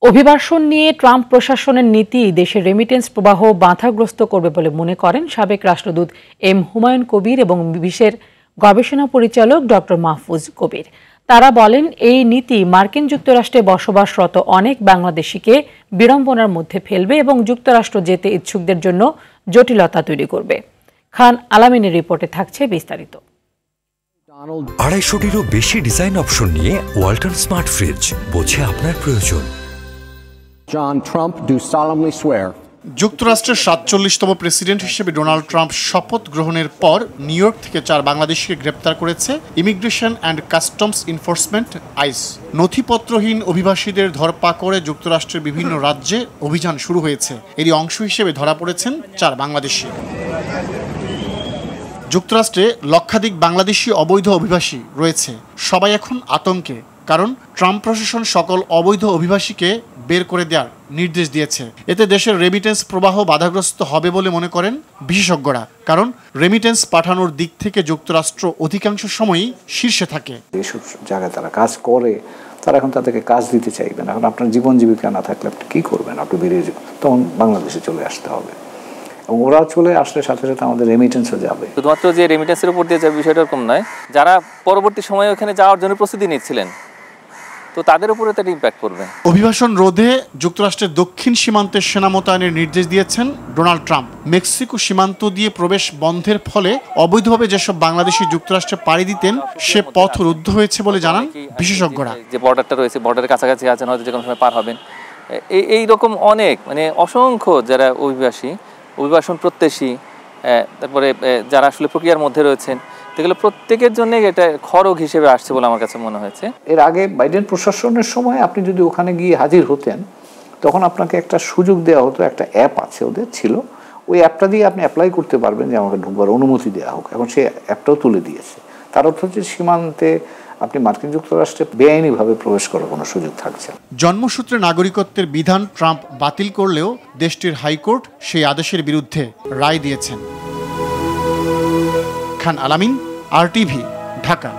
অভিবাসন নিয়ে ট্রাম্প প্রশাসনের নীতি দেশের রেমিটেন্স প্রবাহ বাধাগ্রস্ত করবে বলে মনে করেন সাবেক রাষ্ট্রদূত এম হুমায়ুন কবির এবং বিবিসির গবেষণা পরিচালক ডক্টর মাহফুজ কবির। তারা বলেন, এই নীতি মার্কিন যুক্তরাষ্ট্রে বসবাসরত অনেক বাংলাদেশিকে বিড়ম্বনার মধ্যে ফেলবে এবং যুক্তরাষ্ট্র যেতে ইচ্ছুকদের জন্য জটিলতা তৈরি করবে। খান আলামিনের রিপোর্টে থাকছে বিস্তারিত। 250-টিরও বেশি ডিজাইন অপশন নিয়ে ওয়ালটন স্মার্ট ফ্রিজ, বোঝে আপনার প্রয়োজন। John Trump do solemnly swear. যুক্তরাষ্ট্রের 47তম প্রেসিডেন্ট হিসেবে ডোনাল্ড ট্রাম্প শপথ গ্রহণের পর নিউ ইয়র্ক থেকে 4 বাংলাদেশিকে গ্রেপ্তার করেছে immigration and customs enforcement ICE. নথিপত্রহীন অভিবাসীদের ধরপাকড়ে যুক্তরাষ্ট্রের বিভিন্ন রাজ্যে অভিযান শুরু হয়েছে। এরই অংশ হিসেবে ধরা পড়েছেন 4 বাংলাদেশি। যুক্তরাষ্ট্রে লক্ষাধিক বাংলাদেশি অবৈধ অভিবাসী রয়েছে। সবাই এখন আতঙ্কে, কারণ ট্রাম্প প্রশাসন সকল অবৈধ অভিবাসীকে বের করে দেওয়ার নির্দেশ দিয়েছে। এতে দেশের রেমিটেন্স প্রবাহ বাধাগ্রস্ত হবে বলে মনে করেন বিশেষজ্ঞরা, কারণ রেমিটেন্স পাঠানোর দিক থেকে যুক্তরাষ্ট্র অধিকাংশ সময়ই শীর্ষে থাকে। যেসব জায়গায় তারা কাজ করে, তারা এখন তাদেরকে কাজ দিতে চাইবেন। এখন আপনার জীবন জীবিকা না থাকলে আপনি কী করবেন? আপনি বেরিয়ে যাবেন, তখন বাংলাদেশে চলে আসতে হবে। এবং ওরা চলে আসলে সাথে সাথে আমাদের রেমিটেন্সও যাবে। শুধুমাত্র যে রেমিটেন্সের উপর দিয়ে যাবে বিষয়টা এরকম নয়, যারা পরবর্তী সময়ে ওখানে যাওয়ার জন্য প্রস্তুতি নিচ্ছিলেন, তো তাদের উপরে তার ইম্প্যাক্ট পড়বে। অভিবাসন রোধে যুক্তরাষ্ট্রের দক্ষিণ সীমান্তে সেনা মোতায়েনের নির্দেশ দিয়েছেন ডোনাল্ড ট্রাম্প। মেক্সিকো সীমান্ত দিয়ে প্রবেশ বন্ধের ফলে অবৈধভাবে যেসব বাংলাদেশি যুক্তরাষ্ট্রে পাড়ি দিতেন, সে পথ রুদ্ধ হয়েছে বলে জানান বিশেষজ্ঞরা। যে বর্ডারটা রয়েছে, বর্ডারের কাছাকাছি আছেন, হয়তো যে কোনো সময় পার হবেন। এই রকম অনেক অসংখ্য যারা অভিবাসন প্রত্যাশী, তারপরে যারা আসলে প্রক্রিয়ার মধ্যে রয়েছেন, এগুলো প্রত্যেকের জন্য এটা খরচ হিসেবে আসছে বলে আমার কাছে মনে হয়েছে। এর আগে বাইডেন প্রশাসনের সময় আপনি যদি ওখানে গিয়ে হাজির হতেন, তখন আপনাকে একটা সুযোগ দেওয়া হতো। একটা অ্যাপ আছে, ওদের ছিল, ওই অ্যাপটা দিয়ে আপনি অ্যাপ্লাই করতে পারবেন যে আমাকে ঢুকবার অনুমতি দেওয়া হোক। এখন সেই অ্যাপটাও তুলে দিয়েছে। তার অর্থ হচ্ছে সীমান্তে আপনি মার্কিন যুক্তরাষ্ট্রে বেআইনিভাবে প্রবেশ করার কোনো সুযোগ থাকছে না। জন্মসূত্রে নাগরিকত্বের বিধান ট্রাম্প বাতিল করলেও দেশটির হাইকোর্ট সেই আদেশের বিরুদ্ধে রায় দিয়েছেন। খান আলামিন, RTV, ঢাকা।